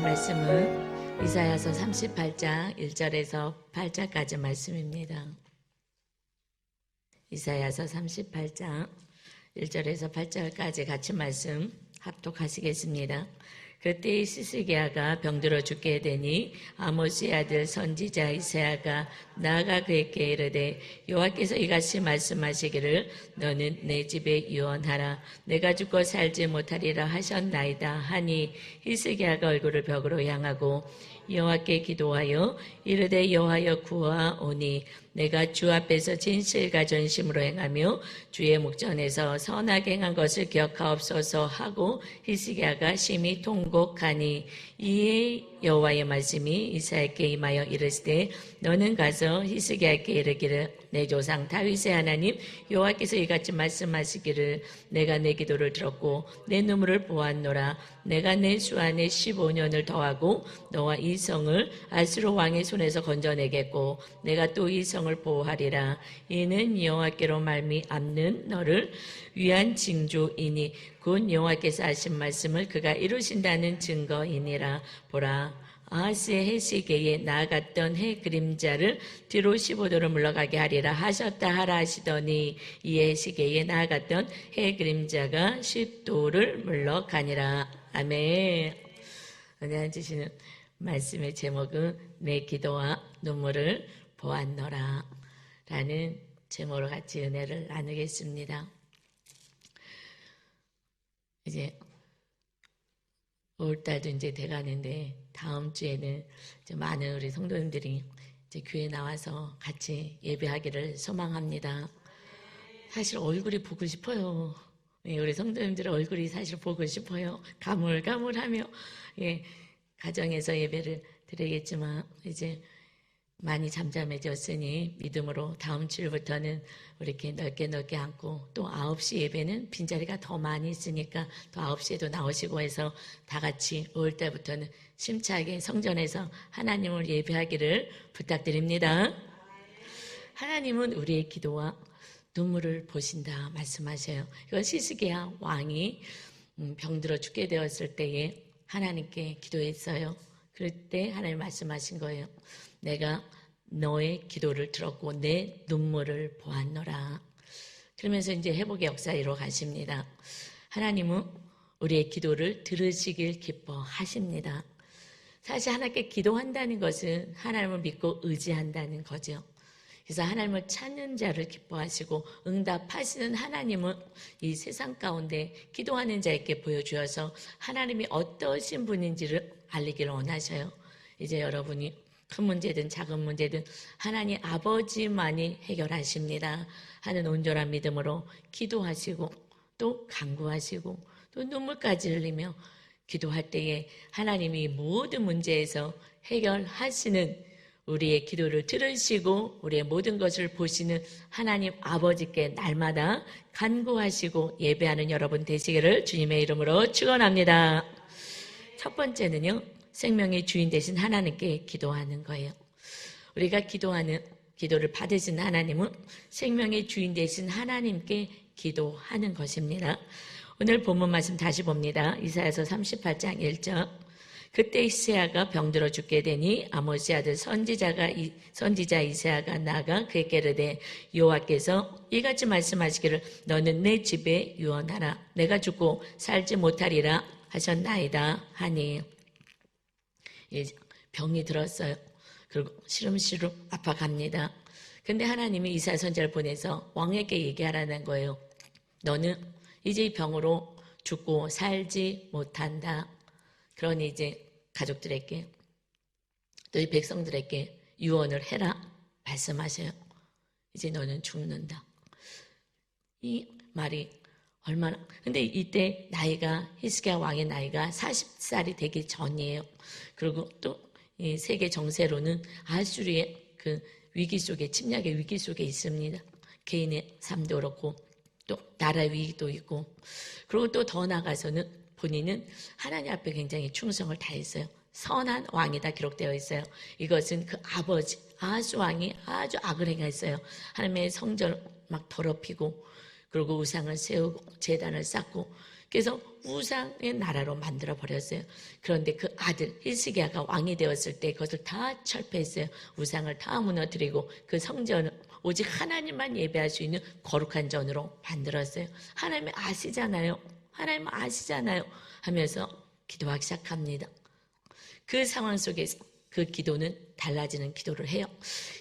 말씀은 이사야서 38장 1절에서 8절까지 말씀입니다. 이사야서 38장 1절에서 8절까지 같이 말씀 합독하시겠습니다. 그때 시스기야가 병들어 죽게 되니 아모스의 아들 선지자 이사야가 나아가 그에게 이르되 여호와께서 이같이 말씀하시기를 너는 내 집에 유언하라 내가 죽고 살지 못하리라 하셨나이다 하니 히스기야가 얼굴을 벽으로 향하고 여호와께 기도하여 이르되 여호와여 구하오니 내가 주 앞에서 진실과 전심으로 행하며 주의 목전에서 선하게 행한 것을 기억하옵소서 하고 히스기야가 심히 통곡하니 이에 여호와의 말씀이 이사야에게 임하여 이르시되 너는 가서 히스기야에게 이르기를 내 조상 다윗의 하나님 여호와께서 이같이 말씀하시기를 내가 내 기도를 들었고 내 눈물을 보았노라 내가 내 수 안에 15년을 더하고 너와 이 성을 아수르 왕의 손에서 건져내겠고 내가 또 이 성을 보호하리라 이는 여호와께로 말미암는 너를 위한 징조이니 곧 여호와께서 하신 말씀을 그가 이루신다는 증거이니라 보라 아하스의 해 시계에 나아갔던 해 그림자를 뒤로 15도를 물러가게 하리라 하셨다 하라 하시더니 이에 시계에 나아갔던 해 그림자가 10도를 물러가니라. 아멘. 오늘 주시는 말씀의 제목은 내 기도와 눈물을 보았노라 라는 제목으로 같이 은혜를 나누겠습니다. 이제 5월달도 이제 돼가는데 다음 주에는 이제 많은 우리 성도님들이 이제 교회 나와서 같이 예배하기를 소망합니다. 사실 얼굴이 보고 싶어요. 우리 성도님들의 얼굴이 사실 보고 싶어요. 가물가물하며 가정에서 예배를 드리겠지만 이제 많이 잠잠해졌으니 믿음으로 다음 주부터는 우리 이렇게 넓게 앉고 또 9시 예배는 빈자리가 더 많이 있으니까 또 9시에도 나오시고 해서 다 같이 5월달부터는 심차게 성전에서 하나님을 예배하기를 부탁드립니다. 하나님은 우리의 기도와 눈물을 보신다 말씀하셔요. 이건 시스기야 왕이 병들어 죽게 되었을 때에 하나님께 기도했어요. 그럴 때 하나님 말씀하신 거예요. 내가 너의 기도를 들었고 내 눈물을 보았노라. 그러면서 이제 회복의 역사로 가십니다. 하나님은 우리의 기도를 들으시길 기뻐하십니다. 사실 하나님께 기도한다는 것은 하나님을 믿고 의지한다는 거죠. 그래서 하나님을 찾는 자를 기뻐하시고 응답하시는 하나님은 이 세상 가운데 기도하는 자에게 보여주어서 하나님이 어떠신 분인지를 알리기를 원하셔요. 이제 여러분이 큰 문제든 작은 문제든 하나님 아버지만이 해결하십니다 하는 온전한 믿음으로 기도하시고 또 간구하시고 또 눈물까지 흘리며 기도할 때에 하나님이 모든 문제에서 해결하시는 우리의 기도를 들으시고 우리의 모든 것을 보시는 하나님 아버지께 날마다 간구하시고 예배하는 여러분 되시기를 주님의 이름으로 축원합니다. 첫 번째는요. 생명의 주인 되신 하나님께 기도하는 거예요. 우리가 기도하는 기도를 받으신 하나님은 생명의 주인 되신 하나님께 기도하는 것입니다. 오늘 본문 말씀 다시 봅니다. 이사야서 38장 1절 그때 이사야가 병들어 죽게 되니 아모스의 아들 선지자 이사야가 나아가 그에게 이르되 여호와께서 이같이 말씀하시기를 너는 내 집에 유언하라 내가 죽고 살지 못하리라 하셨나이다 하니 병이 들었어요. 그리고 시름시름 아파갑니다. 근데 하나님이 이사야 선지자를 보내서 왕에게 얘기하라는 거예요. 너는 이제 이 병으로 죽고 살지 못한다. 그러니 이제 가족들에게 또 이 백성들에게 유언을 해라 말씀하세요. 이제 너는 죽는다. 이 말이 얼마나 근데 이때 나이가 히스기야 왕의 나이가 40살이 되기 전이에요. 그리고 또 이 세계 정세로는 아수르의 그 위기 속에 침략의 위기 속에 있습니다. 개인의 삶도 그렇고 또 나라 위기도 있고 그리고 또 더 나아가서는 본인은 하나님 앞에 굉장히 충성을 다했어요. 선한 왕이다 기록되어 있어요. 이것은 그 아버지 아하스 왕이 아주 악을 행했어요. 하나님의 성전을 막 더럽히고 그리고 우상을 세우고 제단을 쌓고 그래서 우상의 나라로 만들어 버렸어요. 그런데 그 아들 히스기야가 왕이 되었을 때 그것을 다 철폐했어요. 우상을 다 무너뜨리고 그 성전을 오직 하나님만 예배할 수 있는 거룩한 전으로 만들었어요. 하나님 아시잖아요. 하나님 아시잖아요. 하면서 기도하기 시작합니다. 그 상황 속에서 그 기도는 달라지는 기도를 해요.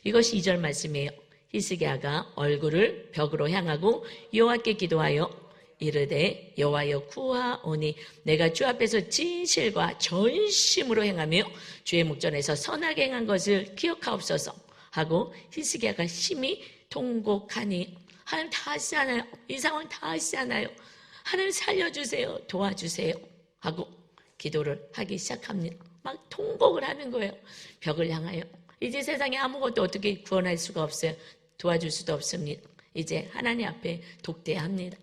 이것이 2절 말씀이에요. 히스기야가 얼굴을 벽으로 향하고 여호와께 기도하여 이르되 여호와여 구하오니 내가 주 앞에서 진실과 전심으로 행하며 주의 목전에서 선하게 행한 것을 기억하옵소서 하고 히스기야가 심히 통곡하니 하나님 다 아시잖아요. 이 상황 다 아시잖아요. 하나님 살려주세요. 도와주세요 하고 기도를 하기 시작합니다. 막 통곡을 하는 거예요. 벽을 향하여. 이제 세상에 아무것도 어떻게 구원할 수가 없어요. 도와줄 수도 없습니다. 이제 하나님 앞에 독대합니다.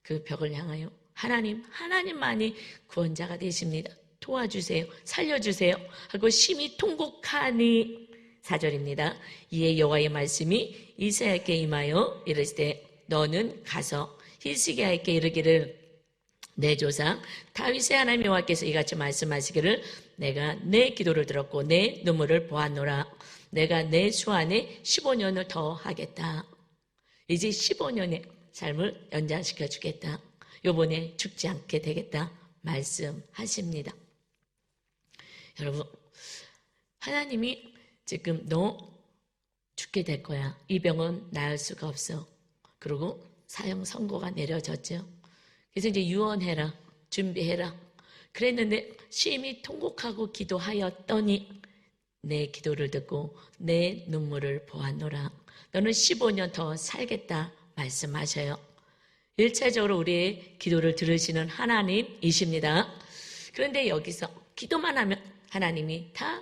그 벽을 향하여 하나님만이 구원자가 되십니다. 도와주세요. 살려주세요 하고 심히 통곡하니 4절입니다. 이에 여호와의 말씀이 이사야에게 임하여 이르시되 너는 가서 히스기야에게 이르기를 내 조상 다윗의 하나님 여호와께서 이같이 말씀하시기를 내가 내 기도를 들었고 내 눈물을 보았노라. 내가 내 수 안에 15년을 더 하겠다. 이제 15년의 삶을 연장시켜 주겠다. 요번에 죽지 않게 되겠다 말씀하십니다. 여러분, 하나님이 지금 너 죽게 될 거야. 이 병은 나을 수가 없어. 그리고 사형 선고가 내려졌죠. 그래서 이제 유언해라, 준비해라. 그랬는데 심히 통곡하고 기도하였더니 내 기도를 듣고 내 눈물을 보았노라. 너는 15년 더 살겠다 말씀하셔요. 1차적으로 우리의 기도를 들으시는 하나님이십니다. 그런데 여기서 기도만 하면 하나님이 다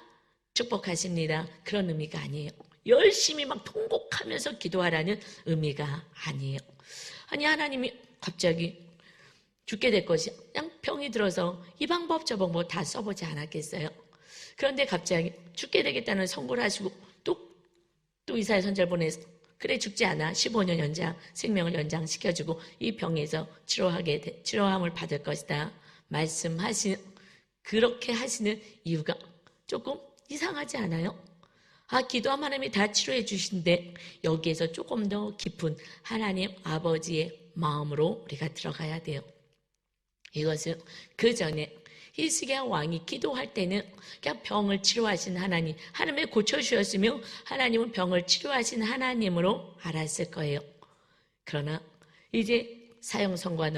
축복하십니다. 그런 의미가 아니에요. 열심히 막 통곡하면서 기도하라는 의미가 아니에요. 아니 하나님이 갑자기 죽게 될 것이 그냥 병이 들어서 이 방법 저 방법 다 써보지 않았겠어요. 그런데 갑자기 죽게 되겠다는 선고를 하시고 또 이사야 선지자를 보내서 그래 죽지 않아 15년 연장 생명을 연장시켜주고 이 병에서 치료함을 받을 것이다 말씀하시는 그렇게 하시는 이유가 조금 이상하지 않아요? 기도하면 하나님이 다 치료해 주신데 여기에서 조금 더 깊은 하나님 아버지의 마음으로 우리가 들어가야 돼요. 이것은 그 전에 히스기야 왕이 기도할 때는 그냥 병을 치료하신 하나님을 고쳐주셨으며 하나님은 병을 치료하신 하나님으로 알았을 거예요. 그러나 이제 사형 선고가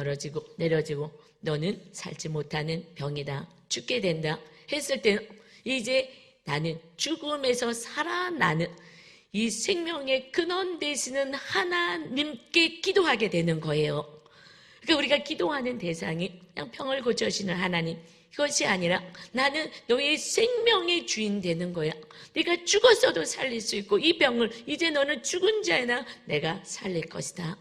내려지고 너는 살지 못하는 병이다. 죽게 된다. 했을 때는 이제 나는 죽음에서 살아나는 이 생명의 근원 되시는 하나님께 기도하게 되는 거예요. 그러니까 우리가 기도하는 대상이 그냥 병을 고쳐주시는 하나님 이것이 아니라 나는 너의 생명의 주인 되는 거야. 네가 죽었어도 살릴 수 있고 이 병을 이제 너는 죽은 자나 내가 살릴 것이다.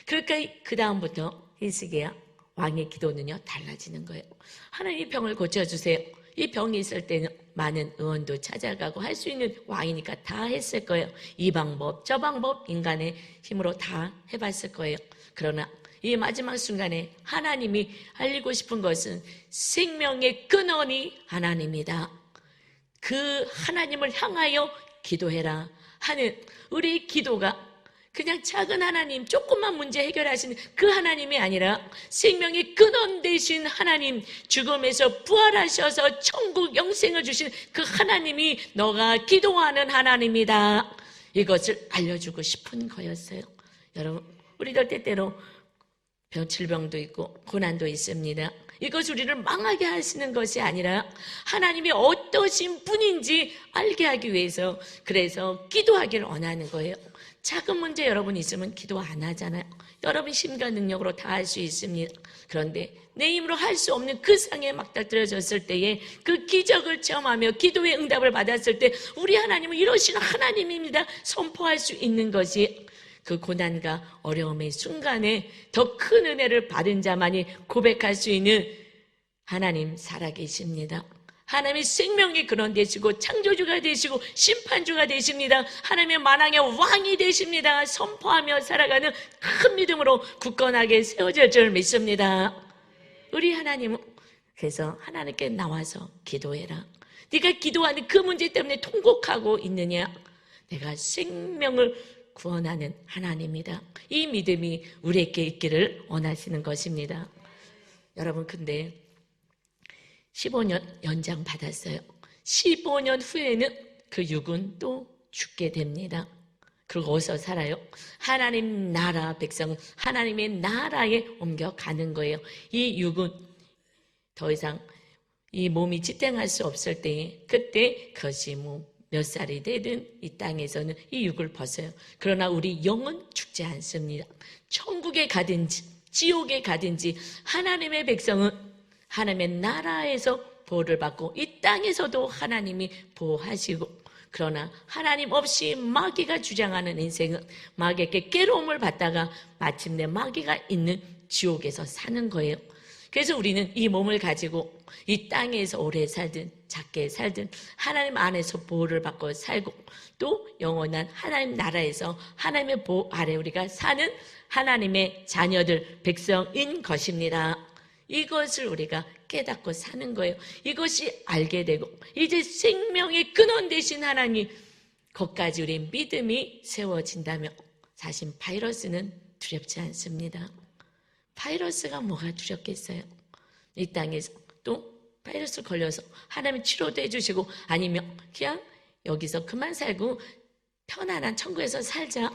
그러니까 그 다음부터 히스기야 왕의 기도는요 달라지는 거예요. 하나님 이 병을 고쳐주세요. 이 병이 있을 때는 많은 의원도 찾아가고 할 수 있는 왕이니까 다 했을 거예요. 이 방법 저 방법 인간의 힘으로 다 해봤을 거예요. 그러나 이 마지막 순간에 하나님이 알리고 싶은 것은 생명의 근원이 하나님이다. 그 하나님을 향하여 기도해라 하는 우리의 기도가 그냥 작은 하나님 조금만 문제 해결하시는 그 하나님이 아니라 생명의 근원 되신 하나님 죽음에서 부활하셔서 천국 영생을 주신 그 하나님이 너가 기도하는 하나님이다. 이것을 알려주고 싶은 거였어요. 여러분 우리들 때때로 질병도 있고 고난도 있습니다. 이것이 우리를 망하게 하시는 것이 아니라 하나님이 어떠신 분인지 알게 하기 위해서 그래서 기도하기를 원하는 거예요. 작은 문제 여러분 있으면 기도 안 하잖아요. 여러분 힘과 능력으로 다 할 수 있습니다. 그런데 내 힘으로 할 수 없는 그 상에 맞닥뜨려졌을 때에 그 기적을 체험하며 기도의 응답을 받았을 때 우리 하나님은 이러신 하나님입니다. 선포할 수 있는 것이 그 고난과 어려움의 순간에 더 큰 은혜를 받은 자만이 고백할 수 있는 하나님 살아계십니다. 하나님의 생명의 근원 되시고 창조주가 되시고 심판주가 되십니다. 하나님의 만왕의 왕이 되십니다. 선포하며 살아가는 큰 믿음으로 굳건하게 세워질 줄 믿습니다. 우리 하나님은 그래서 하나님께 나와서 기도해라. 네가 기도하는 그 문제 때문에 통곡하고 있느냐? 내가 생명을 구원하는 하나님이다. 이 믿음이 우리에게 있기를 원하시는 것입니다. 여러분, 근데 15년 연장 받았어요. 15년 후에는 그 육은 또 죽게 됩니다. 그리고 어디서 살아요? 하나님 나라 백성, 하나님의 나라에 옮겨가는 거예요. 이 육은 더 이상 이 몸이 지탱할 수 없을 때에, 그때 그것이 몇 살이 되든 이 땅에서는 이 육을 벗어요. 그러나 우리 영은 죽지 않습니다. 천국에 가든지 지옥에 가든지 하나님의 백성은 하나님의 나라에서 보호를 받고 이 땅에서도 하나님이 보호하시고, 그러나 하나님 없이 마귀가 주장하는 인생은 마귀에게 괴로움을 받다가 마침내 마귀가 있는 지옥에서 사는 거예요. 그래서 우리는 이 몸을 가지고 이 땅에서 오래 살든 작게 살든 하나님 안에서 보호를 받고 살고, 또 영원한 하나님 나라에서 하나님의 보호 아래 우리가 사는 하나님의 자녀들, 백성인 것입니다. 이것을 우리가 깨닫고 사는 거예요. 이것이 알게 되고 이제 생명의 근원 되신 하나님, 거기까지 우리 믿음이 세워진다면 사실 바이러스는 두렵지 않습니다. 바이러스가 뭐가 두렵겠어요? 이 땅에서 또 바이러스 걸려서 하나님 치료도 해주시고, 아니면 그냥 여기서 그만 살고 편안한 천국에서 살자,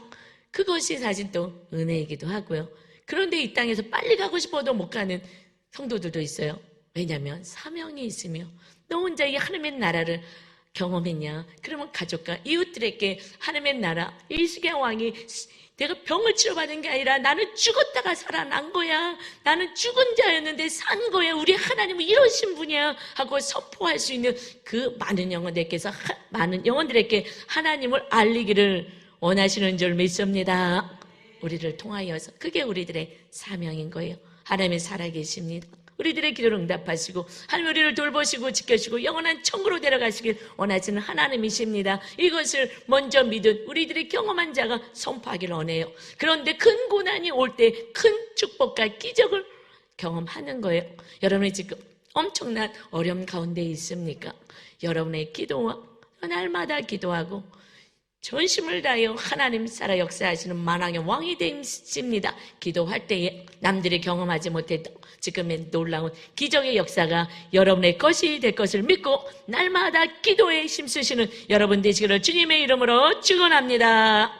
그것이 사실 또 은혜이기도 하고요. 그런데 이 땅에서 빨리 가고 싶어도 못 가는 성도들도 있어요. 왜냐하면 사명이 있으며 너 혼자 이 하나님의 나라를 경험했냐? 그러면 가족과 이웃들에게 하나님의 나라, 이스기야 왕이 내가 병을 치료받은 게 아니라 나는 죽었다가 살아난 거야. 나는 죽은 자였는데 산 거야. 우리 하나님은 이러신 분이야 하고 선포할 수 있는 그 많은 영혼들에게 하나님을 알리기를 원하시는 줄 믿습니다. 우리를 통하여서 그게 우리들의 사명인 거예요. 하나님이 살아계십니다. 우리들의 기도를 응답하시고 하나님 우리를 돌보시고 지켜주시고 영원한 천국으로 데려가시길 원하시는 하나님이십니다. 이것을 먼저 믿은 우리들의 경험한 자가 선포하기를 원해요. 그런데 큰 고난이 올 때 큰 축복과 기적을 경험하는 거예요. 여러분이 지금 엄청난 어려움 가운데 있습니까? 여러분의 기도와 날마다 기도하고 전심을 다하여 하나님 살아 역사하시는 만왕의 왕이 되십니다. 기도할 때에 남들이 경험하지 못했던 지금의 놀라운 기적의 역사가 여러분의 것이 될 것을 믿고 날마다 기도에 힘쓰시는 여러분 되시기를 주님의 이름으로 축원합니다.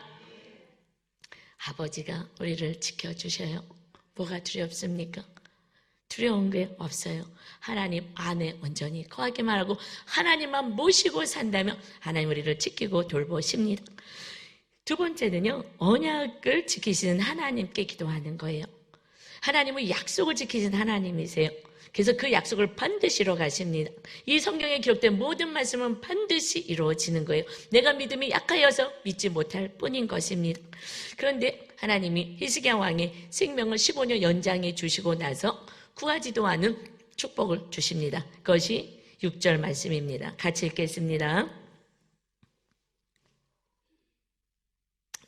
아버지가 우리를 지켜주셔요. 뭐가 두렵습니까? 두려운 게 없어요. 하나님 안에 온전히 거하기만 하고 하나님만 모시고 산다면 하나님 우리를 지키고 돌보십니다. 두 번째는요, 언약을 지키시는 하나님께 기도하는 거예요. 하나님은 약속을 지키신 하나님이세요. 그래서 그 약속을 반드시 이루어 가십니다. 이 성경에 기록된 모든 말씀은 반드시 이루어지는 거예요. 내가 믿음이 약하여서 믿지 못할 뿐인 것입니다. 그런데 하나님이 히스기야 왕의 생명을 15년 연장해 주시고 나서 구하지도 않은 축복을 주십니다. 그것이 6절 말씀입니다. 같이 읽겠습니다.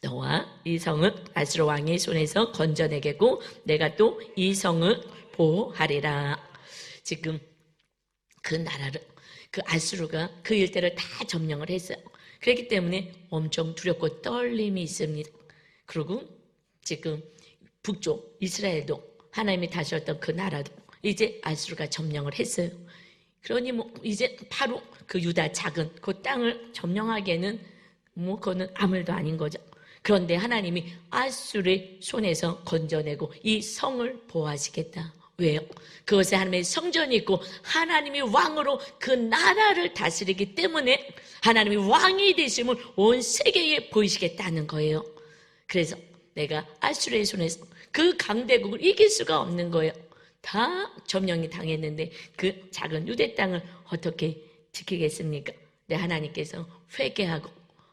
너와 이 성을 아수르 왕의 손에서 건져내겠고 내가 또 이 성을 보호하리라. 지금 그 나라를, 그 아수르가 그 일대를 다 점령을 했어요. 그렇기 때문에 엄청 두렵고 떨림이 있습니다. 그리고 지금 북쪽 이스라엘도 하나님이 다스렸던 그 나라도 이제 아수르가 점령을 했어요. 그러니 이제 바로 그 유다 작은 그 땅을 점령하기에는 그거는 아무 일도 아닌 거죠. 그런데 하나님이 아수르의 손에서 건져내고 이 성을 보호하시겠다. 왜요? 그것에 하나님의 성전이 있고 하나님이 왕으로 그 나라를 다스리기 때문에 하나님이 왕이 되심을 온 세계에 보이시겠다는 거예요. 그래서 내가 아수르의 손에서 그 강대국을 이길 수가 없는 거예요. 다 점령이 당했는데 그 작은 유대 땅을 어떻게 지키겠습니까? 내 하나님께서 회개하고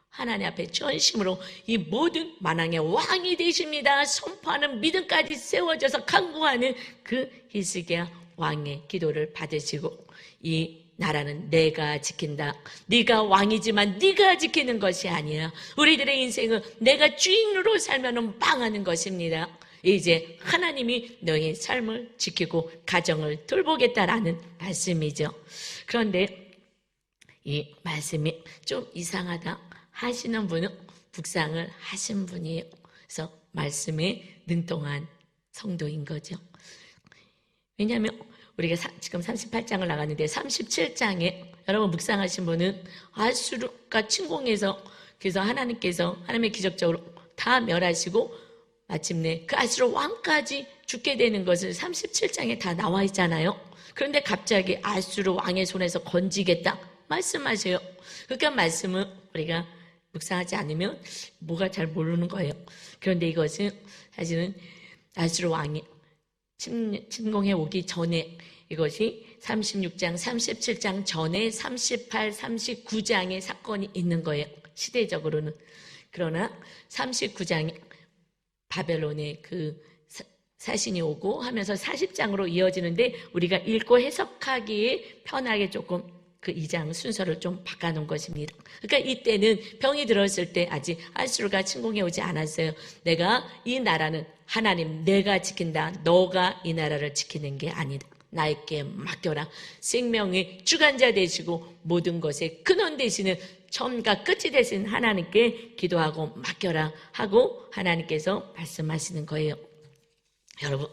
하나님 앞에 전심으로 이 모든 만왕의 왕이 되십니다 선포하는 믿음까지 세워져서 간구하는 그 히스기야 왕의 기도를 받으시고 이 나라는 내가 지킨다. 네가 왕이지만 네가 지키는 것이 아니야. 우리들의 인생은 내가 주인으로 살면 망하는 것입니다. 이제 하나님이 너의 삶을 지키고 가정을 돌보겠다라는 말씀이죠. 그런데 이 말씀이 좀 이상하다 하시는 분은 묵상을 하신 분이에요. 그래서 말씀에 능통한 성도인 거죠. 왜냐하면 우리가 지금 38장을 나갔는데 37장에 여러분 묵상하신 분은 아수르가 침공해서 그래서 하나님의 기적적으로 다 멸하시고 마침내 그 아수르 왕까지 죽게 되는 것을 37장에 다 나와 있잖아요. 그런데 갑자기 아수르 왕의 손에서 건지겠다 말씀하세요. 그러니까 말씀은 우리가 묵상하지 않으면 뭐가 잘 모르는 거예요. 그런데 이것은 사실은 아수르 왕이 침공해 오기 전에 이것이 36장, 37장 전에 38, 39장의 사건이 있는 거예요. 시대적으로는. 그러나 39장이 바벨론의 그 사신이 오고 하면서 40장으로 이어지는데 우리가 읽고 해석하기에 편하게 조금 그 2장 순서를 좀 바꿔놓은 것입니다. 그러니까 이때는 병이 들었을 때 아직 아수르가 침공해 오지 않았어요. 내가 이 나라는 하나님 내가 지킨다. 너가 이 나라를 지키는 게 아니다. 나에게 맡겨라. 생명의 주관자 되시고 모든 것의 근원 되시는 처음과 끝이 되신 하나님께 기도하고 맡겨라 하고 하나님께서 말씀하시는 거예요. 여러분,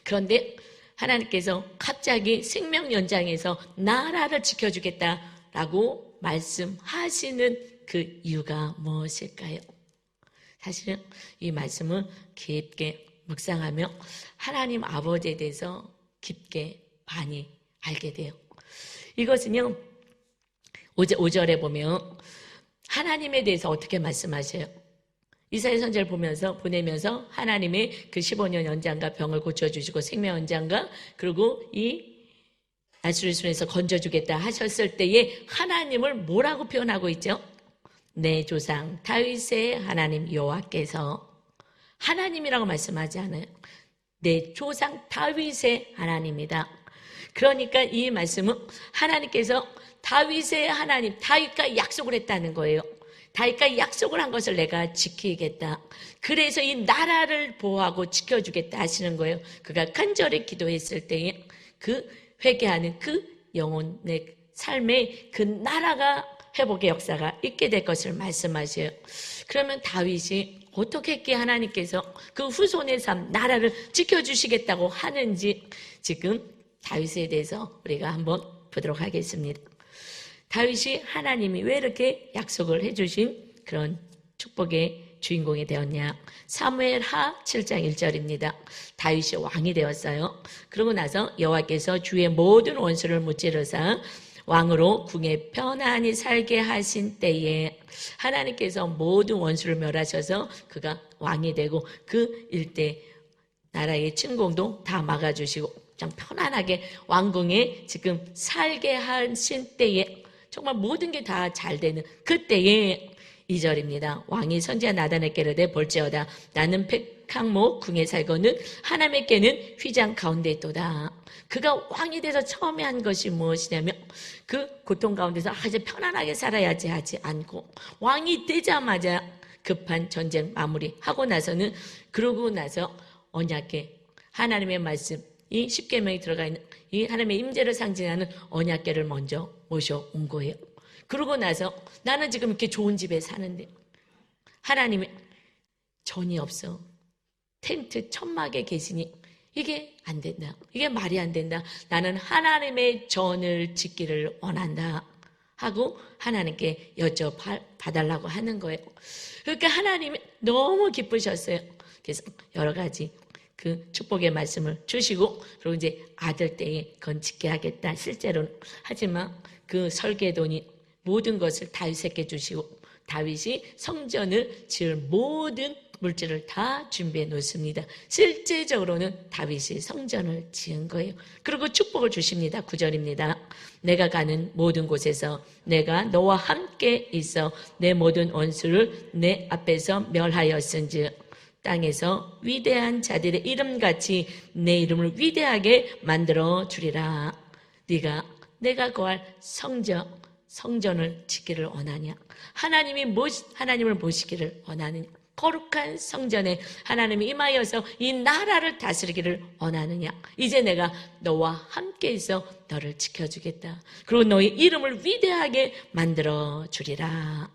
그런데 하나님께서 갑자기 생명 연장에서 나라를 지켜주겠다라고 말씀하시는 그 이유가 무엇일까요? 사실은 이 말씀을 깊게 묵상하며 하나님 아버지에 대해서 깊게 많이 알게 돼요. 이것은요, 5절에 보면 하나님에 대해서 어떻게 말씀하셔요? 이사야 선지자를 보내면서 하나님의 그 15년 연장과 병을 고쳐주시고 생명 연장과 그리고 이 아수르 손에서 건져주겠다 하셨을 때에 하나님을 뭐라고 표현하고 있죠? 내 조상 다윗의 하나님 여호와께서 하나님이라고 말씀하지 않아요. 내 조상 다윗의 하나님이다. 그러니까 이 말씀은 하나님께서 다윗의 하나님, 다윗과 약속을 했다는 거예요. 다윗과 약속을 한 것을 내가 지키겠다. 그래서 이 나라를 보호하고 지켜주겠다 하시는 거예요. 그가 간절히 기도했을 때에 그 회개하는 그 영혼의 삶에 그 나라가 회복의 역사가 있게 될 것을 말씀하셔요. 그러면 다윗이 어떻게 했기에 하나님께서 그 후손의 삶, 나라를 지켜주시겠다고 하는지 지금 다윗에 대해서 우리가 한번 보도록 하겠습니다. 다윗이 하나님이 왜 이렇게 약속을 해주신 그런 축복의 주인공이 되었냐. 사무엘하 7장 1절입니다. 다윗이 왕이 되었어요. 그러고 나서 여호와께서 주의 모든 원수를 무찌르사 왕으로 궁에 편안히 살게 하신 때에 하나님께서 모든 원수를 멸하셔서 그가 왕이 되고 그 일대 나라의 침공도 다 막아주시고 좀 편안하게 왕궁에 지금 살게 하신 때에 정말 모든 게 다 잘 되는 그때에 2절입니다. 왕이 선지자 나단에게 이르되 볼지어다 나는 백항목 궁에 살거는 하나님께는 휘장 가운데 있도다. 그가 왕이 돼서 처음에 한 것이 무엇이냐면 그 고통 가운데서 이제 편안하게 살아야지 하지 않고 왕이 되자마자 급한 전쟁 마무리하고 나서는 그러고 나서 언약궤 하나님의 말씀 이 십계명이 들어가 있는 이 하나님의 임재를 상징하는 언약궤를 먼저 모셔온 거예요. 그러고 나서 나는 지금 이렇게 좋은 집에 사는데 하나님의 전이 없어. 텐트 천막에 계시니 이게 안 된다. 이게 말이 안 된다. 나는 하나님의 전을 짓기를 원한다. 하고 하나님께 여쭤봐달라고 하는 거예요. 그러니까 하나님이 너무 기쁘셨어요. 그래서 여러 가지 그 축복의 말씀을 주시고 그리고 이제 아들 때에 그건 짓게 하겠다. 실제로는. 하지만 그 설계돈이 모든 것을 다윗에게 주시고 다윗이 성전을 지을 모든 물질을 다 준비해 놓습니다. 실제적으로는 다윗이 성전을 지은 거예요. 그리고 축복을 주십니다. 9절입니다. 내가 가는 모든 곳에서 내가 너와 함께 있어 내 모든 원수를 내 앞에서 멸하였은즉 땅에서 위대한 자들의 이름같이 내 이름을 위대하게 만들어 주리라. 네가 내가 거할 성전을 지키기를 원하냐? 하나님을 모시기를 원하느냐? 거룩한 성전에 하나님이 임하여서 이 나라를 다스리기를 원하느냐? 이제 내가 너와 함께 있어 너를 지켜주겠다. 그리고 너의 이름을 위대하게 만들어 주리라.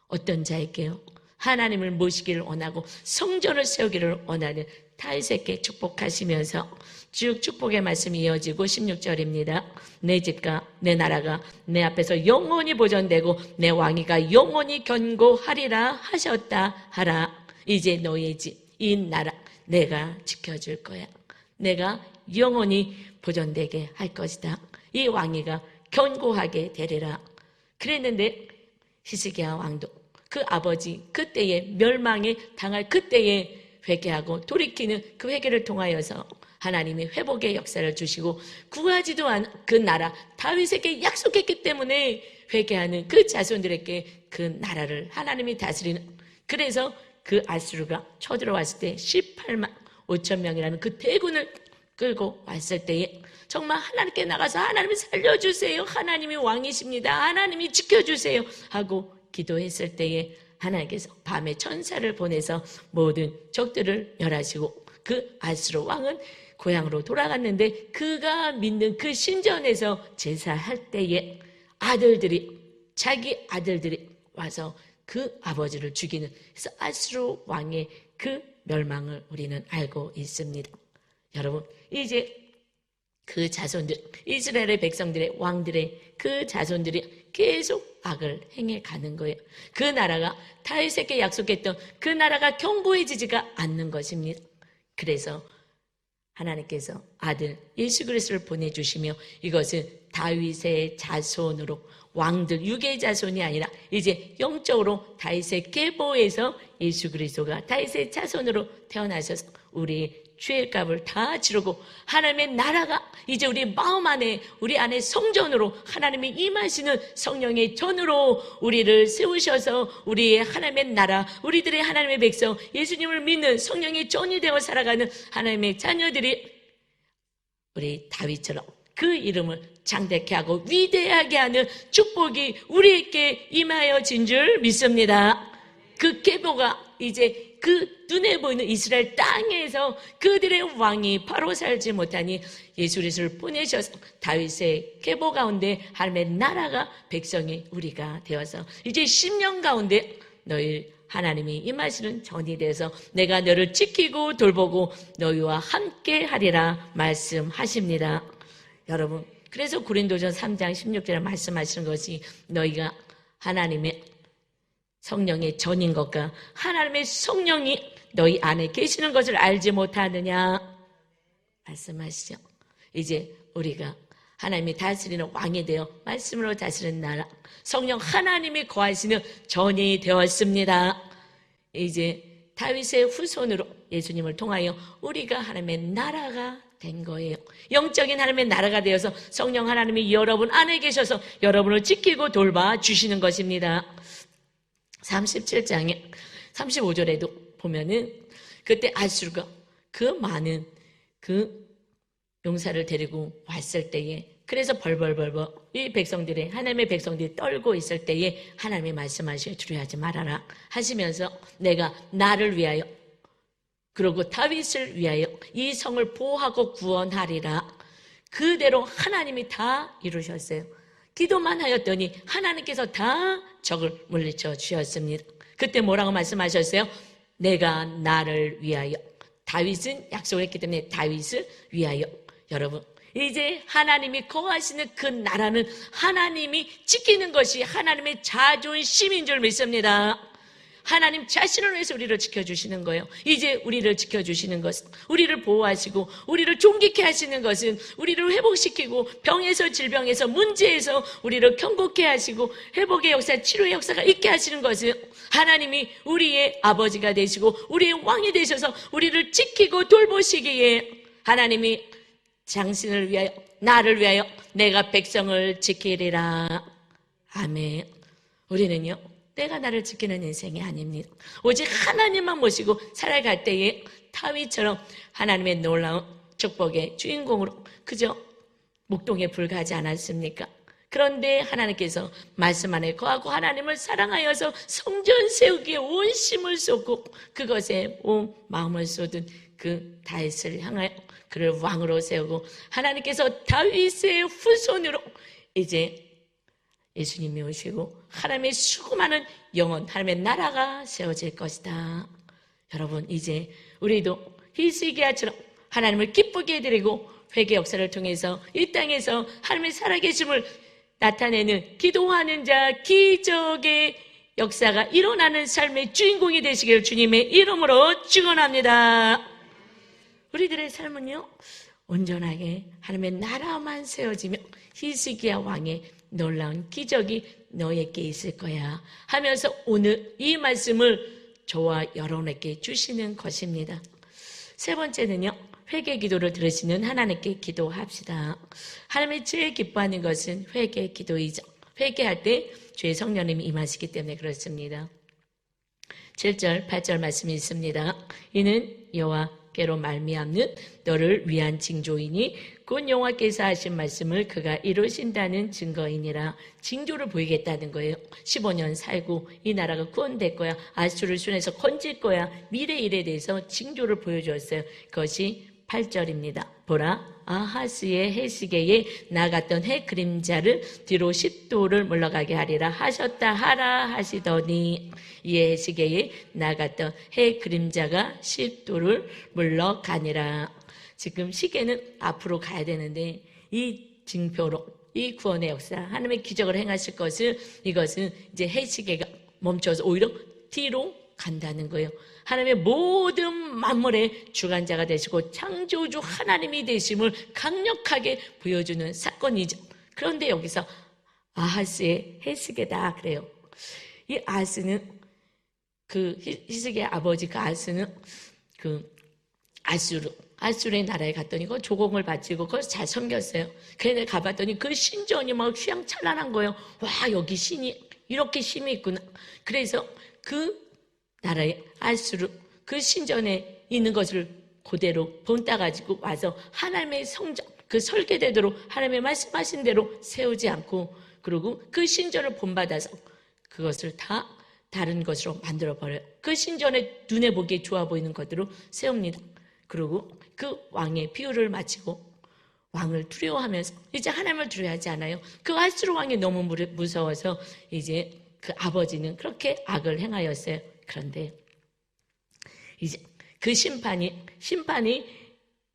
어떤 자에게요? 하나님을 모시기를 원하고 성전을 세우기를 원하는 다윗에게 축복하시면서 쭉 축복의 말씀이 이어지고 16절입니다. 내 집과 내 나라가 내 앞에서 영원히 보존되고 내 왕위가 영원히 견고하리라 하셨다 하라. 이제 너의 집, 이 나라 내가 지켜줄 거야. 내가 영원히 보존되게 할 것이다. 이 왕위가 견고하게 되리라. 그랬는데 히스기야 왕도 그 아버지 그때에 멸망에 당할 그때에 회개하고 돌이키는 그 회개를 통하여서 하나님이 회복의 역사를 주시고 구하지도 않은 그 나라 다윗에게 약속했기 때문에 회개하는 그 자손들에게 그 나라를 하나님이 다스리는, 그래서 그 아수르가 쳐들어왔을 때 18만 5천 명이라는 그 대군을 끌고 왔을 때에 정말 하나님께 나가서 하나님이 살려주세요, 하나님이 왕이십니다, 하나님이 지켜주세요 하고 기도했을 때에 하나님께서 밤에 천사를 보내서 모든 적들을 멸하시고 그 아수르 왕은 고향으로 돌아갔는데 그가 믿는 그 신전에서 제사할 때에 자기 아들들이 와서 그 아버지를 죽이는, 그래서 아수르 왕의 그 멸망을 우리는 알고 있습니다. 여러분, 이제 그 자손들, 이스라엘의 백성들의 왕들의 그 자손들이 계속 악을 행해 가는 거예요. 그 나라가 다윗에게 약속했던 그 나라가 견고해지지가 않는 것입니다. 그래서 하나님께서 아들 예수 그리스도를 보내주시며 이것은 다윗의 자손으로, 왕들 육의 자손이 아니라 이제 영적으로 다윗의 계보에서 예수 그리스도가 다윗의 자손으로 태어나셔서 우리의 죄의 값을 다 치르고 하나님의 나라가 이제 우리 마음 안에, 우리 안에 성전으로 하나님이 임하시는 성령의 전으로 우리를 세우셔서 우리의 하나님의 나라, 우리들의 하나님의 백성, 예수님을 믿는 성령의 전이 되어 살아가는 하나님의 자녀들이 우리 다윗처럼 그 이름을 장대케 하고 위대하게 하는 축복이 우리에게 임하여진 줄 믿습니다. 그 계보가 이제 그 눈에 보이는 이스라엘 땅에서 그들의 왕이 바로 살지 못하니 예수 그리스도를 보내셔서 다윗의 계보 가운데 하나님의 나라가, 백성이 우리가 되어서 이제 10년 가운데 너희 하나님이 임하시는 전이 되어서 내가 너를 지키고 돌보고 너희와 함께 하리라 말씀하십니다. 여러분, 그래서 고린도전 3장 16절에 말씀하시는 것이 너희가 하나님의 성령의 전인 것과 하나님의 성령이 너희 안에 계시는 것을 알지 못하느냐 말씀하시죠. 이제 우리가 하나님이 다스리는 왕이 되어 말씀으로 다스리는 나라, 성령 하나님이 거하시는 전이 되었습니다. 이제 다윗의 후손으로 예수님을 통하여 우리가 하나님의 나라가 된 거예요. 영적인 하나님의 나라가 되어서 성령 하나님이 여러분 안에 계셔서 여러분을 지키고 돌봐 주시는 것입니다. 37장에 35절에도 보면은 그때 아수르가 그 많은 그 용사를 데리고 왔을 때에, 그래서 벌벌벌벌 이 백성들이, 하나님의 백성들이 떨고 있을 때에 하나님이 말씀하시어 두려워하지 말아라 하시면서 내가 나를 위하여 그리고 다윗을 위하여 이 성을 보호하고 구원하리라. 그대로 하나님이 다 이루셨어요. 기도만 하였더니 하나님께서 다 적을 물리쳐 주셨습니다. 그때 뭐라고 말씀하셨어요? 내가 나를 위하여. 다윗은 약속했기 때문에 다윗을 위하여. 여러분, 이제 하나님이 거하시는 그 나라는 하나님이 지키는 것이 하나님의 자존심인 줄 믿습니다. 하나님 자신을 위해서 우리를 지켜주시는 거예요. 이제 우리를 지켜주시는 것은, 우리를 보호하시고 우리를 존귀케 하시는 것은 우리를 회복시키고 병에서, 질병에서, 문제에서 우리를 견고케 하시고 회복의 역사, 치료의 역사가 있게 하시는 것은 하나님이 우리의 아버지가 되시고 우리의 왕이 되셔서 우리를 지키고 돌보시기에 하나님이 당신을 위하여, 나를 위하여 내가 백성을 지키리라. 아멘. 우리는요, 내가 나를 지키는 인생이 아닙니다. 오직 하나님만 모시고 살아갈 때에 다윗처럼 하나님의 놀라운 축복의 주인공으로 그저 목동에 불가지 않았습니까? 그런데 하나님께서 말씀 안에 거하고 하나님을 사랑하여서 성전 세우기에 온 심을 쏟고 그것에 온 마음을 쏟은 그 다윗을 향하여 그를 왕으로 세우고 하나님께서 다윗의 후손으로 이제 예수님이 오시고 하나님의 수많은 영혼, 하나님의 나라가 세워질 것이다. 여러분, 이제 우리도 히스기야처럼 하나님을 기쁘게 해드리고 회개 역사를 통해서 이 땅에서 하나님의 살아계심을 나타내는 기도하는 자, 기적의 역사가 일어나는 삶의 주인공이 되시길 주님의 이름으로 축원합니다. 우리들의 삶은요, 온전하게 하나님의 나라만 세워지며 히스기야 왕의 놀라운 기적이 너에게 있을 거야 하면서 오늘 이 말씀을 저와 여러분에게 주시는 것입니다. 세 번째는요, 회개 기도를 들으시는 하나님께 기도합시다. 하나님이 제일 기뻐하는 것은 회개 기도이죠. 회개할 때 주의 성령님이 임하시기 때문에 그렇습니다. 7절, 8절 말씀이 있습니다. 이는 여호와께로 말미암는 너를 위한 징조이니 곧 여호와께서 하신 말씀을 그가 이루신다는 증거이니라. 징조를 보이겠다는 거예요. 15년 살고 이 나라가 구원될 거야. 아수르 손에서 건질 거야. 미래 일에 대해서 징조를 보여주었어요. 그것이 8절입니다. 보라, 아하스의 해시계에 나갔던 해 그림자를 뒤로 10도를 물러가게 하리라 하셨다 하라 하시더니 이 해시계에 나갔던 해 그림자가 10도를 물러가니라. 지금 시계는 앞으로 가야 되는데 이 징표로 이 구원의 역사, 하나님의 기적을 행하실 것을 이것은 이제 해시계가 멈춰서 오히려 뒤로 간다는 거예요. 하나님의 모든 만물의 주관자가 되시고 창조주 하나님이 되심을 강력하게 보여주는 사건이죠. 그런데 여기서 아하스의 해시계다 그래요. 이 아하스는 그 히스기야 아버지 그 아하스는 그 아수르의 나라에 갔더니 그 조공을 바치고 그걸 잘 섬겼어요. 그런데 가봤더니 그 신전이 막 휘황찬란한 거예요. 와, 여기 신이 이렇게 힘이 있구나. 그래서 그 나라의 아수르 그 신전에 있는 것을 그대로 본따가지고 와서 하나님의 성전 그 설계대로 하나님의 말씀하신 대로 세우지 않고 그리고 그 신전을 본받아서 그것을 다 다른 것으로 만들어버려요. 그 신전에 눈에 보기에 좋아 보이는 것으로 세웁니다. 그리고 그 왕의 비유를 마치고 왕을 두려워하면서 이제 하나님을 두려워하지 않아요. 그 아수르 왕이 너무 무서워서 이제 그 아버지는 그렇게 악을 행하였어요. 그런데 이제 그 심판이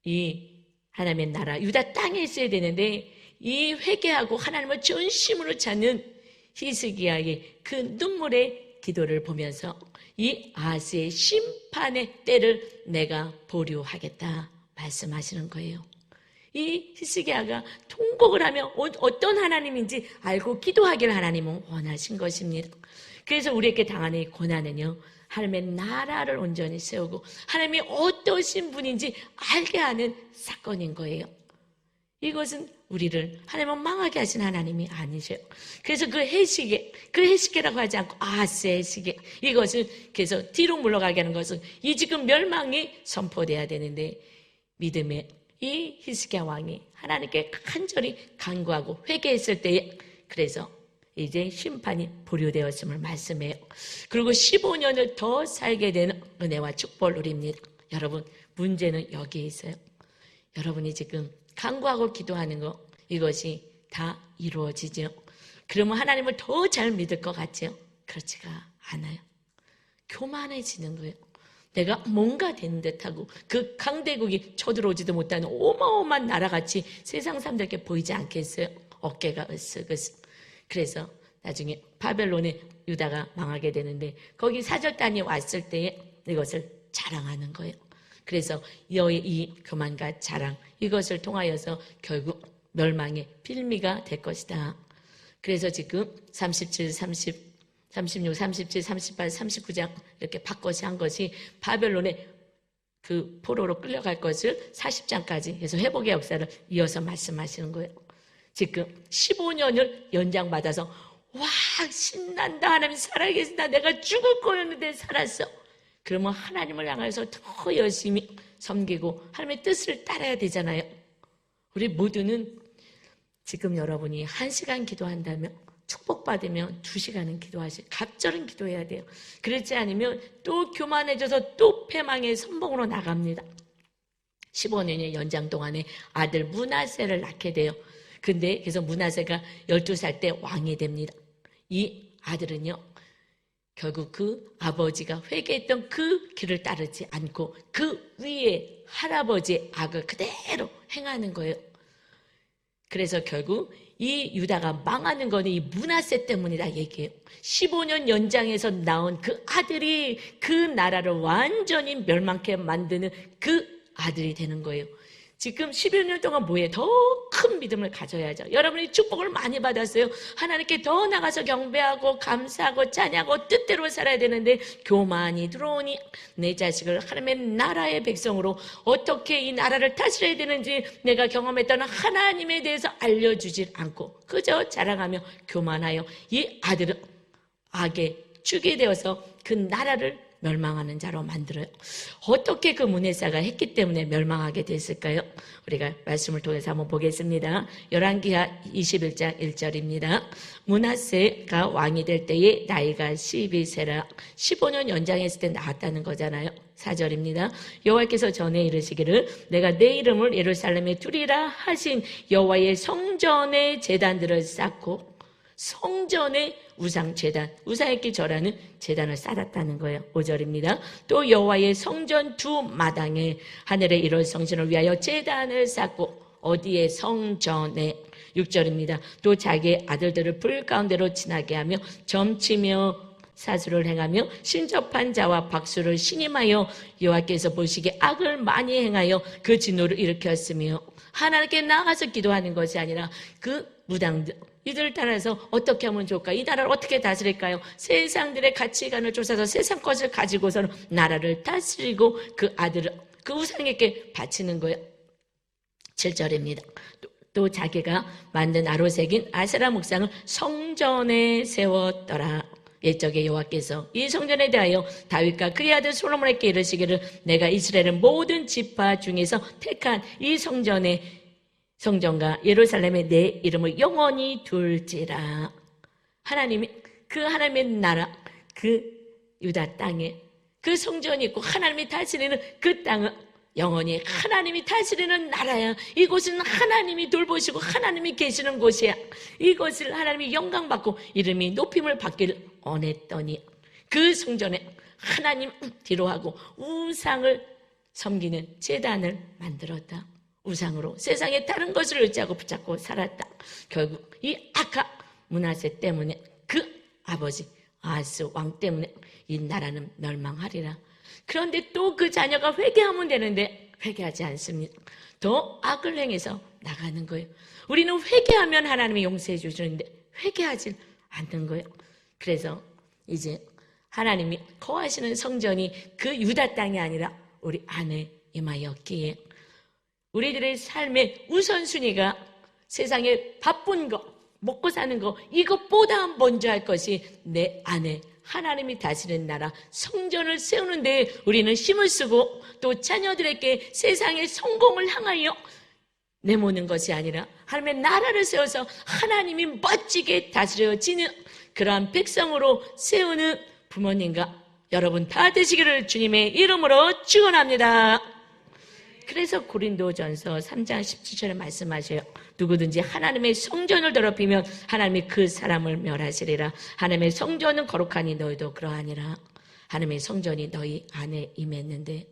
이 하나님의 나라 유다 땅에 있어야 되는데 이 회개하고 하나님을 전심으로 찾는 히스기야의 그 눈물의 기도를 보면서 이 아하스의 심판의 때를 내가 보류하겠다 말씀하시는 거예요. 이 히스기야가 통곡을 하며 어떤 하나님인지 알고 기도하기를 하나님은 원하신 것입니다. 그래서 우리에게 당하는 이 고난은요, 하나님의 나라를 온전히 세우고 하나님이 어떠신 분인지 알게 하는 사건인 거예요. 이것은 우리를 하나님은 망하게 하신 하나님이 아니세요. 그래서 그 해시계라고 하지 않고 아하스의 해시계, 이것은 그래서 뒤로 물러가게 하는 것은 이 지금 멸망이 선포돼야 되는데 믿음의 이 히스기야 왕이 하나님께 간절히 간구하고 회개했을 때에 그래서 이제 심판이 보류되었음을 말씀해요. 그리고 15년을 더 살게 되는 은혜와 축복을 누립니다. 여러분, 문제는 여기에 있어요. 여러분이 지금 간구하고 기도하는 거 이것이 다 이루어지죠. 그러면 하나님을 더 잘 믿을 것 같죠? 그렇지가 않아요. 교만해지는 거예요. 내가 뭔가 되는 듯하고 그 강대국이 쳐들어오지도 못하는 어마어마한 나라같이 세상 사람들에게 보이지 않겠어요? 어깨가 으쓱으쓱. 그래서 나중에 바벨론의 유다가 망하게 되는데 거기 사절단이 왔을 때에 이것을 자랑하는 거예요. 그래서 여의 이 교만과 자랑 이것을 통하여서 결국 멸망의 빌미가 될 것이다. 그래서 지금 37, 36, 37, 38, 39장 이렇게 바꿔서 한 것이 바벨론의 그 포로로 끌려갈 것을 40장까지 해서 회복의 역사를 이어서 말씀하시는 거예요. 지금 15년을 연장받아서 와, 신난다. 하나님 살아계신다. 내가 죽을 거였는데 살았어. 그러면 하나님을 향해서 더 열심히 섬기고 하나님의 뜻을 따라야 되잖아요. 우리 모두는 지금 여러분이 1시간 기도한다면 축복받으면 2시간은 갑절은 기도해야 돼요. 그렇지 않으면 또 교만해져서 또 패망의 선봉으로 나갑니다. 15년의 연장 동안에 아들 므낫세를 낳게 돼요. 근데 그래서 므낫세가 12살 때 왕이 됩니다. 이 아들은요, 결국 그 아버지가 회개했던 그 길을 따르지 않고 그 위에 할아버지의 악을 그대로 행하는 거예요. 그래서 결국 이 유다가 망하는 거는 이 므낫세 때문이다 얘기해요. 15년 연장에서 나온 그 아들이 그 나라를 완전히 멸망케 만드는 그 아들이 되는 거예요. 지금 11년 동안 뭐에 더 큰 믿음을 가져야죠. 여러분이 축복을 많이 받았어요. 하나님께 더 나가서 경배하고 감사하고 찬양하고 뜻대로 살아야 되는데 교만이 들어오니 내 자식을 하나님의 나라의 백성으로 어떻게 이 나라를 다스려야 되는지 내가 경험했던 하나님에 대해서 알려주질 않고 그저 자랑하며 교만하여 이 아들은 악에 죽게 되어서 그 나라를 멸망하는 자로 만들어요. 어떻게 그 므낫세가 했기 때문에 멸망하게 됐을까요? 우리가 말씀을 통해서 한번 보겠습니다. 열왕기하 21장 1절입니다. 므낫세가 왕이 될 때에 나이가 12세라 15년 연장했을 때 나왔다는 거잖아요. 4절입니다. 여호와께서 전에 이르시기를 내가 내 이름을 예루살렘에 두리라 하신 여호와의 성전의 제단들을 쌓고 성전의 우상제단, 우상에게 절하는 제단을 쌓았다는 거예요. 5절입니다. 또 여호와의 성전 두 마당에 하늘에 이룰 성전을 위하여 제단을 쌓고 어디에 성전에 6절입니다. 또 자기의 아들들을 불 가운데로 지나게 하며 점치며 사수를 행하며 신접한 자와 박수를 신임하여 여호와께서 보시기에 악을 많이 행하여 그 진노를 일으켰으며 하나님께 나가서 기도하는 것이 아니라 그 무당들 이들을 따라서 어떻게 하면 좋을까? 이 나라를 어떻게 다스릴까요? 세상들의 가치관을 쫓아서 세상 것을 가지고서는 나라를 다스리고 그 아들을 그 우상에게 바치는 거예요. 7절입니다. 또 자기가 만든 아로색인 아세라 목상을 성전에 세웠더라. 옛적에 여호와께서 이 성전에 대하여 다윗과 그의 아들 솔로몬에게 이르시기를 내가 이스라엘의 모든 지파 중에서 택한 이 성전과 예루살렘에 내 이름을 영원히 둘지라. 하나님이 그 하나님의 나라 그 유다 땅에 그 성전이 있고 하나님이 다스리는 그 땅은 영원히 하나님이 다스리는 나라야. 이곳은 하나님이 돌보시고 하나님이 계시는 곳이야. 이곳을 하나님이 영광받고 이름이 높임을 받기를 원했더니 그 성전에 하나님 뒤로하고 우상을 섬기는 제단을 만들었다. 우상으로 세상에 다른 것을 의지하고 붙잡고 살았다. 결국 이 아카 므낫세 때문에 그 아버지 아하스 왕 때문에 이 나라는 멸망하리라. 그런데 또 그 자녀가 회개하면 되는데 회개하지 않습니다. 더 악을 행해서 나가는 거예요. 우리는 회개하면 하나님이 용서해 주시는데 회개하지 않는 거예요. 그래서 이제 하나님이 거하시는 성전이 그 유다 땅이 아니라 우리 안에 임하였기에 우리들의 삶의 우선순위가 세상에 바쁜 거, 먹고 사는 거 이것보다 먼저 할 것이 내 안에 하나님이 다스리는 나라 성전을 세우는데 우리는 힘을 쓰고 또 자녀들에게 세상의 성공을 향하여 내모는 것이 아니라 하나님의 나라를 세워서 하나님이 멋지게 다스려지는 그러한 백성으로 세우는 부모님과 여러분 다 되시기를 주님의 이름으로 축원합니다. 그래서 고린도전서 3장 17절에 말씀하셔요. 누구든지 하나님의 성전을 더럽히면 하나님이 그 사람을 멸하시리라. 하나님의 성전은 거룩하니 너희도 그러하니라. 하나님의 성전이 너희 안에 임했는데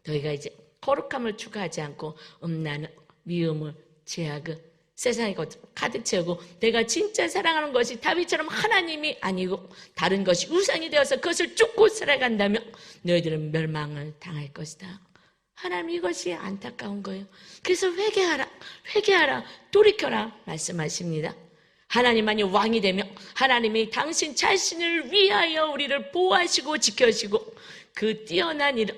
너희가 이제 거룩함을 추구하지 않고 음란을, 미움을, 죄악을, 세상의 것을 가득 채우고 내가 진짜 사랑하는 것이 다윗처럼 하나님이 아니고 다른 것이 우상이 되어서 그것을 쫓고 살아간다면 너희들은 멸망을 당할 것이다. 하나님 이것이 안타까운 거예요. 그래서 회개하라, 돌이켜라 말씀하십니다. 하나님만이 왕이 되며 하나님이 당신 자신을 위하여 우리를 보호하시고 지켜주시고 그 뛰어난 이름,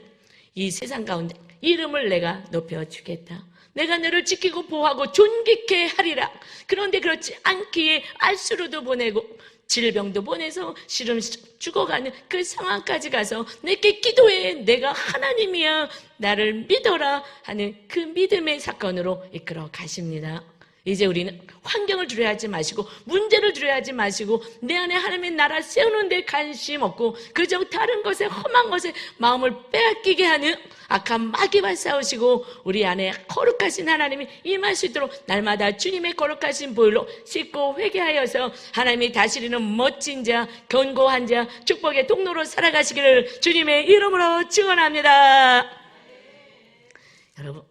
이 세상 가운데 이름을 내가 높여주겠다. 내가 너를 지키고 보호하고 존귀케 하리라. 그런데 그렇지 않기에 알수로도 보내고 질병도 보내서 시름시름 죽어가는 그 상황까지 가서 내게 기도해. 내가 하나님이야. 나를 믿어라 하는 그 믿음의 사건으로 이끌어 가십니다. 이제 우리는 환경을 두려워하지 마시고 문제를 두려워하지 마시고 내 안에 하나님의 나라 세우는 데 관심 없고 그저 다른 것에 험한 것에 마음을 빼앗기게 하는 악한 마귀와 싸우시고 우리 안에 거룩하신 하나님이 임할 수 있도록 날마다 주님의 거룩하신 보혈로 씻고 회개하여서 하나님이 다스리는 멋진 자, 견고한 자, 축복의 통로로 살아가시기를 주님의 이름으로 축원합니다. 여러분,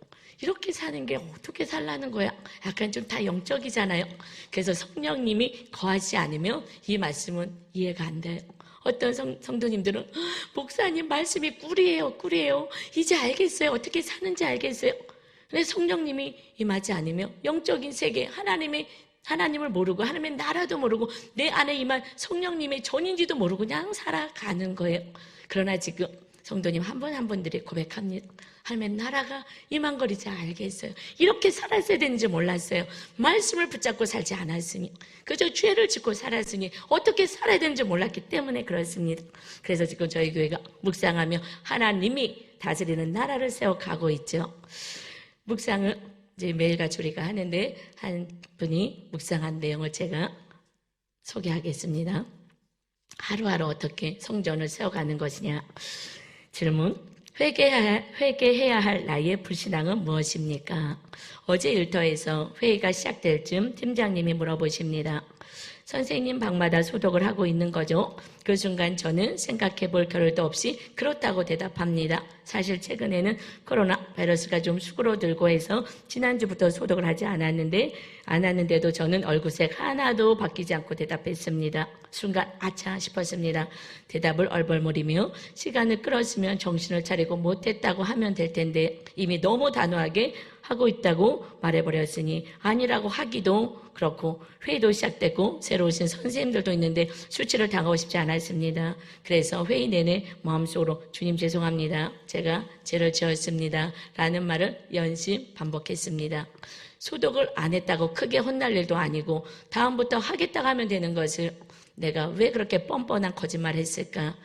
이렇게 사는 게 어떻게 살라는 거야? 약간 좀 다 영적이잖아요. 그래서 성령님이 거하지 않으면 이 말씀은 이해가 안 돼요. 어떤 성도님들은 목사님 말씀이 꿀이에요. 이제 알겠어요. 어떻게 사는지 알겠어요. 근데 성령님이 임하지 않으면 영적인 세계, 하나님을 모르고 하나님의 나라도 모르고 내 안에 임한 성령님의 전인지도 모르고 그냥 살아가는 거예요. 그러나 지금 성도님 한 분 한 분들이 고백합니다. 하나님의 나라가 임한 걸 이제 알겠어요. 이렇게 살았어야 되는지 몰랐어요. 말씀을 붙잡고 살지 않았으니, 그저 죄를 짓고 살았으니 어떻게 살아야 되는지 몰랐기 때문에 그렇습니다. 그래서 지금 저희 교회가 묵상하며 하나님이 다스리는 나라를 세워가고 있죠. 묵상을 이제 매일같이 우리가 하는데 한 분이 묵상한 내용을 제가 소개하겠습니다. 하루하루 어떻게 성전을 세워가는 것이냐. 질문. 회개해야 할 나의 불신앙은 무엇입니까? 어제 일터에서 회의가 시작될 즈음 팀장님이 물어보십니다. 선생님 방마다 소독을 하고 있는 거죠? 그 순간 저는 생각해 볼 겨를도 없이 그렇다고 대답합니다. 사실 최근에는 코로나 바이러스가 좀 수그러들고 해서 지난주부터 소독을 하지 않았는데도 저는 얼굴색 하나도 바뀌지 않고 대답했습니다. 순간 아차 싶었습니다. 대답을 얼벌무리며 시간을 끌었으면 정신을 차리고 못했다고 하면 될 텐데 이미 너무 단호하게 하고 있다고 말해버렸으니 아니라고 하기도 그렇고 회의도 시작됐고 새로 오신 선생님들도 있는데 수치를 당하고 싶지 않았습니다. 그래서 회의 내내 마음속으로 주님 죄송합니다. 제가 죄를 지었습니다. 라는 말을 연신 반복했습니다. 소독을 안 했다고 크게 혼날 일도 아니고 다음부터 하겠다고 하면 되는 것을 내가 왜 그렇게 뻔뻔한 거짓말을 했을까?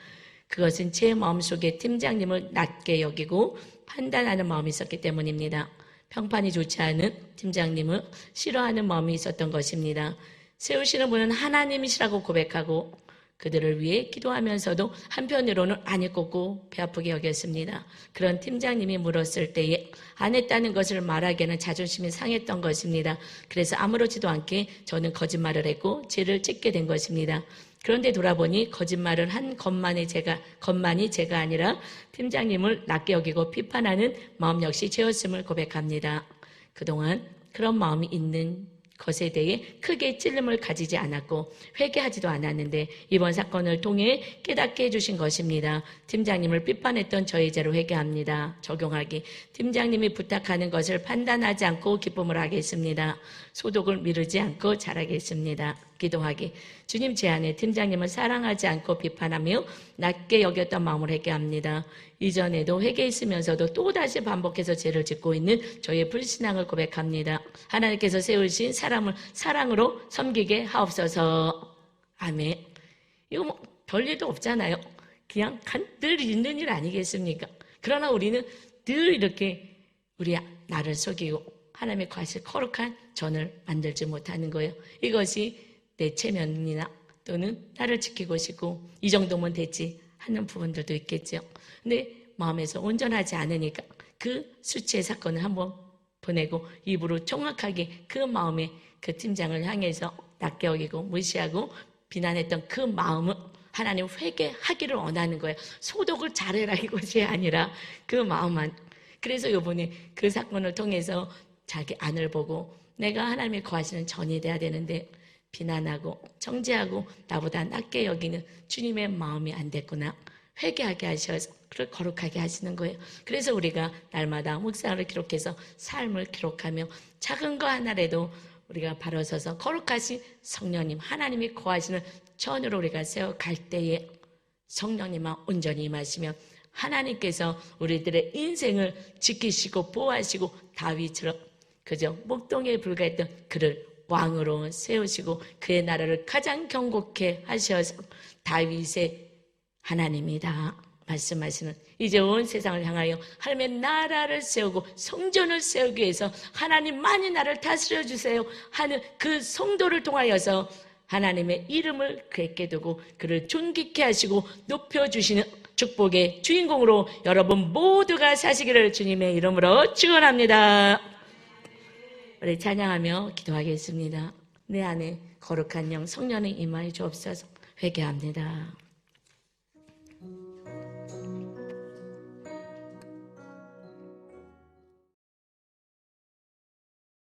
그것은 제 마음속에 팀장님을 낮게 여기고 판단하는 마음이 있었기 때문입니다. 평판이 좋지 않은 팀장님을 싫어하는 마음이 있었던 것입니다. 세우시는 분은 하나님이시라고 고백하고 그들을 위해 기도하면서도 한편으로는 안 했고 배 아프게 여겼습니다. 그런 팀장님이 물었을 때에 안 했다는 것을 말하기에는 자존심이 상했던 것입니다. 그래서 아무렇지도 않게 저는 거짓말을 했고 죄를 짓게 된 것입니다. 그런데 돌아보니 거짓말을 한 것만이 제가 아니라 팀장님을 낮게 여기고 비판하는 마음 역시 죄였음을 고백합니다. 그동안 그런 마음이 있는 것에 대해 크게 찔림을 가지지 않았고 회개하지도 않았는데 이번 사건을 통해 깨닫게 해주신 것입니다. 팀장님을 비판했던 저의 죄로 회개합니다. 적용하기. 팀장님이 부탁하는 것을 판단하지 않고 기쁨을 하겠습니다. 소독을 미루지 않고 잘하겠습니다. 기도하기. 주님 제 안에 팀장님을 사랑하지 않고 비판하며 낮게 여겼던 마음을 회개합니다. 이전에도 회개했으면서도 또다시 반복해서 죄를 짓고 있는 저의 불신앙을 고백합니다. 하나님께서 세우신 사람을 사랑으로 섬기게 하옵소서. 아멘. 이거 뭐 별일도 없잖아요. 그냥 늘 있는 일 아니겠습니까? 그러나 우리는 늘 이렇게 우리 나를 속이고 하나님의 과실 거룩한 전을 만들지 못하는 거예요. 이것이 내 체면이나 또는 나를 지키고 싶고 이 정도면 됐지 하는 부분들도 있겠죠. 근데 마음에서 온전하지 않으니까 그 수치의 사건을 한번 보내고 입으로 정확하게 그 마음에 그 팀장을 향해서 낮게 여기고 무시하고 비난했던 그 마음은 하나님 회개하기를 원하는 거예요. 소독을 잘해라 이것이 아니라 그 마음만. 그래서 이번에 그 사건을 통해서 자기 안을 보고 내가 하나님의 거하시는 전이 돼야 되는데 비난하고 정죄하고 나보다 낮게 여기는 주님의 마음이 안 됐구나. 회개하게 하셔서 그를 거룩하게 하시는 거예요. 그래서 우리가 날마다 묵상을 기록해서 삶을 기록하며 작은 거 하나라도 우리가 바로 서서 거룩하신 성령님 하나님이 거하시는 전으로 우리가 세워갈 때에 성령님만 온전히 임하시면 하나님께서 우리들의 인생을 지키시고 보호하시고 다윗처럼 그저 목동에 불과했던 그를 왕으로 세우시고 그의 나라를 가장 경고케 하셔서 다윗의 하나님이다. 말씀하시는 이제 온 세상을 향하여 하나님의 나라를 세우고 성전을 세우기 위해서 하나님만이 나를 다스려 주세요 하는 그 성도를 통하여서 하나님의 이름을 궤게 두고 그를 존귀케 하시고 높여주시는 축복의 주인공으로 여러분 모두가 사시기를 주님의 이름으로 축원합니다. 우리 찬양하며 기도하겠습니다. 내 안에 거룩한 영 성령의 임하여 주옵소서. 회개합니다.